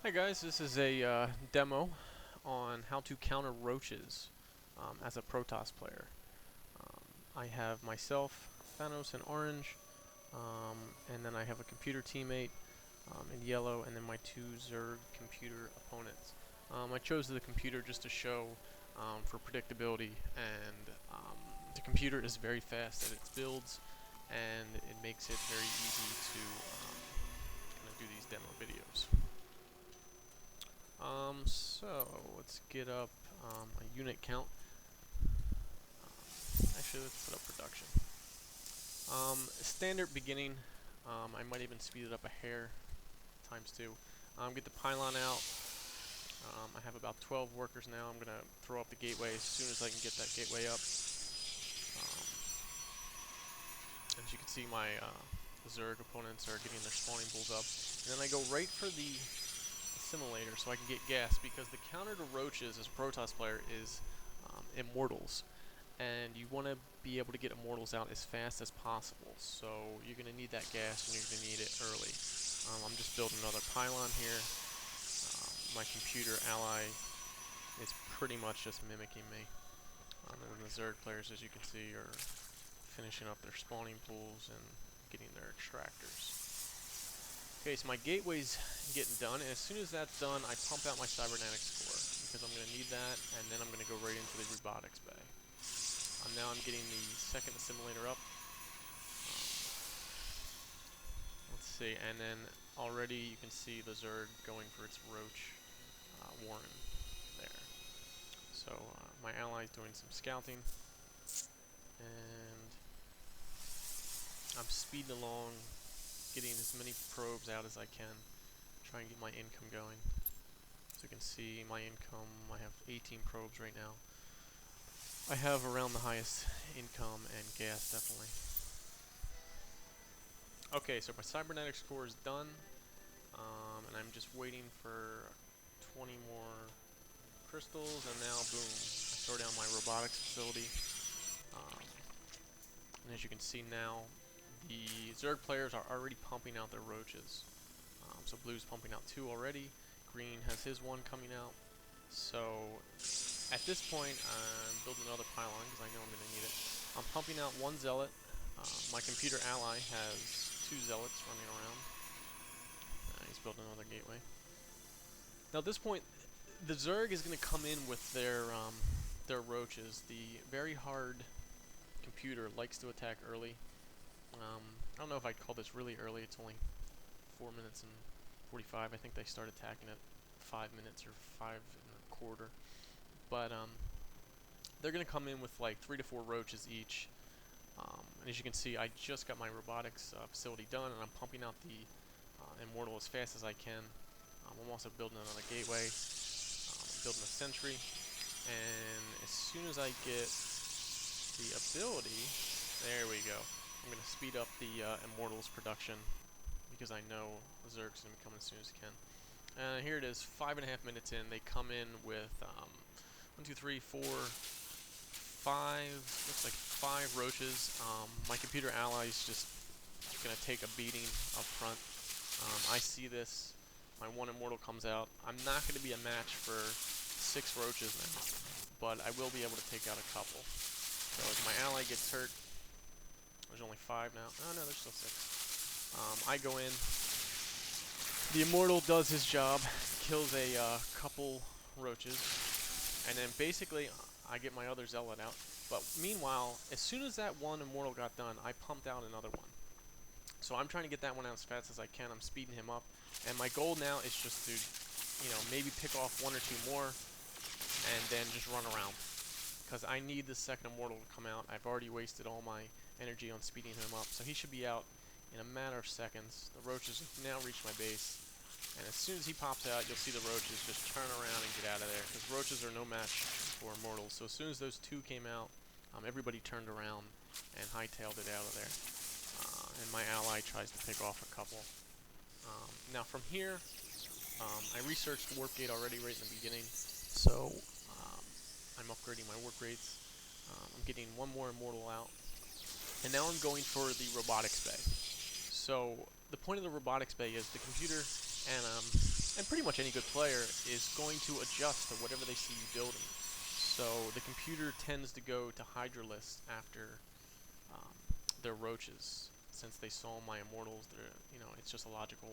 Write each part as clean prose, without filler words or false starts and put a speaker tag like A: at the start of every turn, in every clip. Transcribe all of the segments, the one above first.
A: Hi guys, this is a demo on how to counter roaches as a Protoss player. I have myself, Thanos in orange, and then I have a computer teammate in yellow, and then my two Zerg computer opponents. I chose the computer just to show for predictability, and the computer is very fast at its builds, and it makes it very easy to kind of do these demo videos. So let's get up a unit count. Actually, let's put up production. Standard beginning. I might even speed it up a hair, ×2. Get the pylon out. I have about 12 workers now. I'm gonna throw up the gateway as soon as I can get that gateway up. As you can see, my Zerg opponents are getting their spawning pools up, and then I go right for the assimilator so I can get gas, because the counter to roaches as a Protoss player is immortals, and you want to be able to get immortals out as fast as possible, so you're going to need that gas and you're going to need it early. I'm just building another pylon here. My computer ally is pretty much just mimicking me, and then the Zerg players, as you can see, are finishing up their spawning pools and getting their extractors. Okay, so my gateway's getting done, and as soon as that's done, I pump out my cybernetics core, because I'm going to need that, and then I'm going to go right into the robotics bay. Now I'm getting the second assimilator up. Let's see, and then already you can see the Zerg going for its roach warren there. So my ally's doing some scouting, and I'm speeding along, getting as many probes out as I can, trying to get my income going. So you can see my income, I have 18 probes right now. I have around the highest income and gas, definitely. Okay, so my cybernetics core is done, and I'm just waiting for 20 more crystals, and now boom, I throw down my robotics facility. And as you can see now, the Zerg players are already pumping out their roaches. So blue's pumping out 2 already, green has his 1 coming out. So at this point, I'm building another pylon because I know I'm going to need it. I'm pumping out 1 zealot. My computer ally has 2 zealots running around. He's building another gateway. Now at this point, the Zerg is going to come in with their roaches. The very hard computer likes to attack early. I don't know if I'd call this really early. It's only 4 minutes and 45. I think they start attacking at 5 minutes or 5 1/4. But they're going to come in with like 3 to 4 roaches each. And as you can see, I just got my robotics facility done, and I'm pumping out the immortal as fast as I can. I'm also building another gateway. I'm building a sentry, and as soon as I get the ability, there we go. I'm going to speed up the immortals production, because I know the Zerg's going to be coming as soon as it can. Here it is, 5.5 minutes in. They come in with 1, 2, 3, 4, 5. Looks like 5 roaches. My computer ally is just going to take a beating up front. I see this. My 1 immortal comes out. I'm not going to be a match for 6 roaches now, but I will be able to take out a couple. So as my ally gets hurt, there's only 5 now. Oh no, there's still 6. I go in. The immortal does his job, kills a couple roaches, and then basically I get my other zealot out. But meanwhile, as soon as that 1 immortal got done, I pumped out another one. So I'm trying to get that one out as fast as I can. I'm speeding him up, and my goal now is just to, maybe pick off 1 or 2 more, and then just run around, because I need the second immortal to come out. I've already wasted all my energy on speeding him up, so he should be out in a matter of seconds. The roaches have now reached my base, and as soon as he pops out, you'll see the roaches just turn around and get out of there, because roaches are no match for immortals. So as soon as those 2 came out, everybody turned around and hightailed it out of there. And my ally tries to pick off a couple. Now from here, I researched the warp gate already right in the beginning, so I'm upgrading my warp rates. I'm getting 1 more immortal out, and now I'm going for the robotics bay. So the point of the robotics bay is the computer and pretty much any good player is going to adjust to whatever they see you building. So the computer tends to go to Hydralisk after um, their roaches, since they saw my immortals. It's just a logical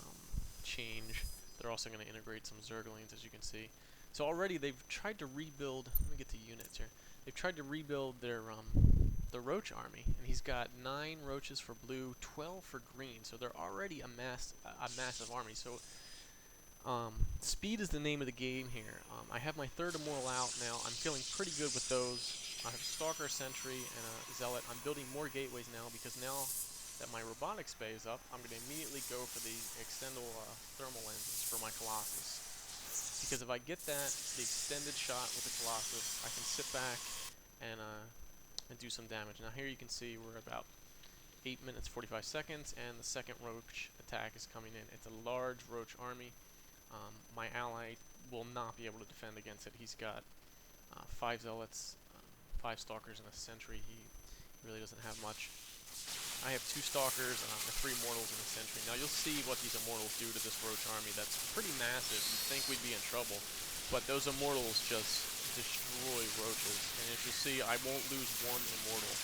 A: um, change. They're also going to integrate some Zerglings, as you can see. So already they've tried to rebuild. Let me get to units here. They've tried to rebuild the Roach army, and he's got 9 Roaches for blue, 12 for green. So they're already a massive army. So speed is the name of the game here. I have my 3rd Immortal out now. I'm feeling pretty good with those. I have Stalker, Sentry, and a Zealot. I'm building more gateways now because now that my robotics bay is up, I'm going to immediately go for the extended thermal lenses for my Colossus. Because if I get the extended shot with the Colossus, I can sit back and do some damage. Now here you can see we're about 8 minutes 45 seconds, and the second Roach attack is coming in. It's a large Roach army. My ally will not be able to defend against it. He's got 5 Zealots, 5 Stalkers, and a Sentry. He really doesn't have much. I have 2 Stalkers and 3 Immortals and a Sentry. Now you'll see what these Immortals do to this Roach army. That's pretty massive. You'd think we'd be in trouble, but those Immortals just destroy Roaches. And as you'll see, I won't lose 1 Immortal.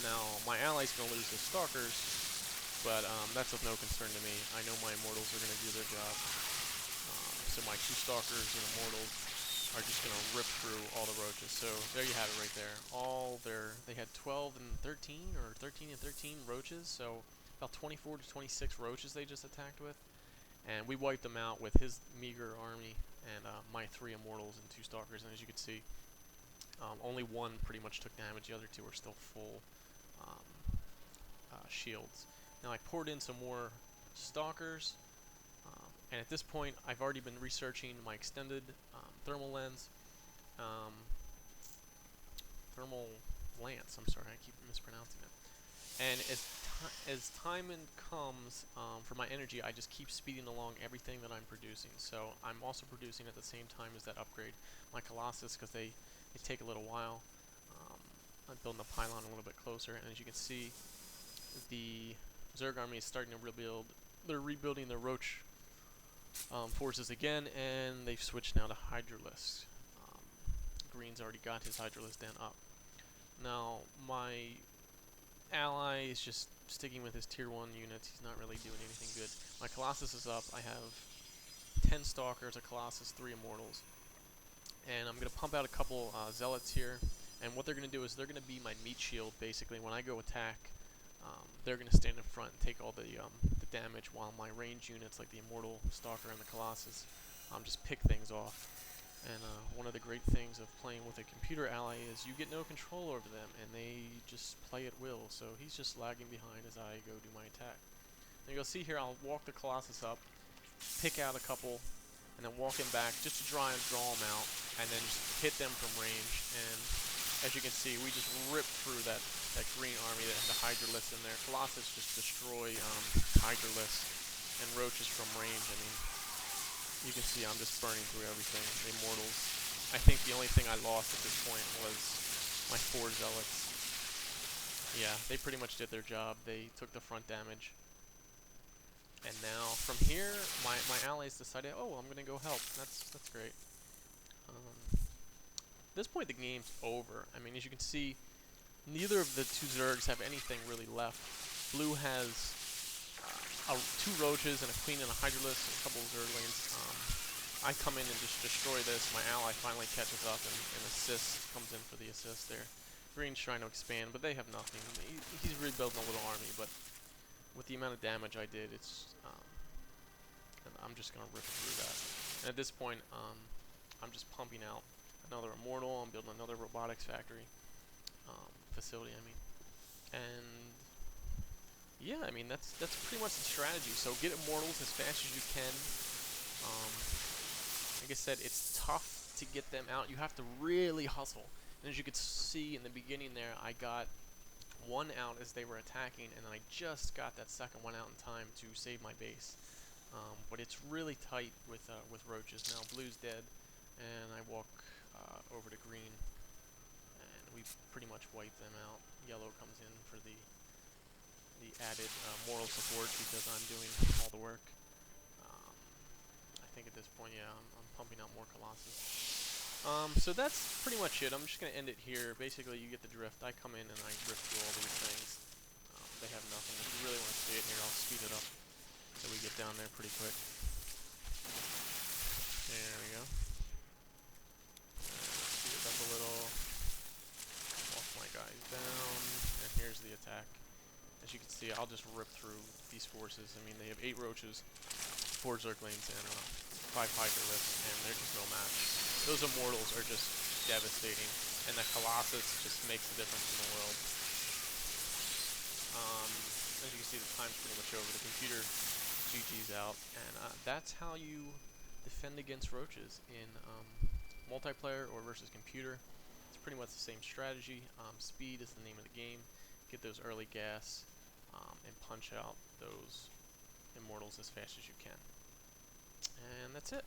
A: Now my ally's going to lose his Stalkers, but that's of no concern to me. I know my Immortals are going to do their job. So my 2 Stalkers and Immortals are just going to rip through all the Roaches. So there you have it right there. They had 12 and 13, or 13 and 13 Roaches, so about 24 to 26 Roaches they just attacked with. And we wiped them out with his meager army and my 3 Immortals and 2 Stalkers. And as you can see, only 1 pretty much took damage. The other 2 are still full shields. Now I poured in some more Stalkers. And at this point, I've already been researching my extended thermal lens, thermal lance. I'm sorry, I keep mispronouncing it. And as time comes for my energy, I just keep speeding along everything that I'm producing. So I'm also producing at the same time as that upgrade my Colossus, because they take a little while. I'm building the pylon a little bit closer, and as you can see, the Zerg army is starting to rebuild. They're rebuilding their Roach forces again, and they've switched now to Hydralisk. Green's already got his Hydralisk den up. Now my ally is just sticking with his tier 1 units. He's not really doing anything good. My Colossus is up. I have 10 Stalkers, a Colossus, 3 Immortals, and I'm going to pump out a couple Zealots here. And what they're going to do is they're going to be my meat shield, basically. When I go attack, they're going to stand in front and take all the damage, while my range units, like the Immortal, Stalker, and the Colossus, just pick things off. And one of the great things of playing with a computer ally is you get no control over them, and they just play at will. So he's just lagging behind as I go do my attack. Now you'll see here, I'll walk the Colossus up, pick out a couple, and then walk him back just to try and draw them out, and then just hit them from range. And as you can see, we just ripped through that green army that had the Hydralisk in there. Colossus just destroy Hydralisk and Roaches from range. I mean, you can see I'm just burning through everything. The Immortals. I think the only thing I lost at this point was my 4 Zealots. Yeah, they pretty much did their job. They took the front damage. And now, from here, my allies decided, oh, I'm going to go help. That's great. At this point, the game's over. I mean, as you can see, neither of the 2 Zergs have anything really left. Blue has 2 Roaches and a Queen and a Hydralisk and a couple of Zerglings. I come in and just destroy this. My ally finally catches up and assist, comes in for the assist there. Green's trying to expand, but they have nothing. He's rebuilding a little army, but with the amount of damage I did, I'm just going to rip through that. And at this point, I'm just pumping out another Immortal. I'm building another robotics factory. Facility, I mean. And yeah, I mean, that's pretty much the strategy. So get Immortals as fast as you can. Like I said, it's tough to get them out. You have to really hustle. And as you could see in the beginning there, I got 1 out as they were attacking, and then I just got that second one out in time to save my base. But it's really tight with Roaches. Now Blue's dead, and I walk over to Green, and we pretty much wipe them out. Yellow comes in for the the added moral support because I'm doing all the work. I think at this point, yeah, I'm pumping out more Colossus. So that's pretty much it. I'm just going to end it here. Basically, you get the drift. I come in and I rip through all these things. They have nothing. If you really want to see it here, I'll speed it up so we get down there pretty quick. There we go. Speed it up a little. Walk my guys down. And here's the attack. As you can see, I'll just rip through these forces. I mean, they have 8 Roaches, 4 Zerglings, and 5 Hydroliths, and they're just no match. Those Immortals are just devastating, and the Colossus just makes a difference in the world. As you can see, the time's pretty much over. The computer GG's out, and that's how you defend against Roaches in multiplayer or versus computer. It's pretty much the same strategy. Speed is the name of the game. Get those early gas, and punch out those Immortals as fast as you can. And that's it.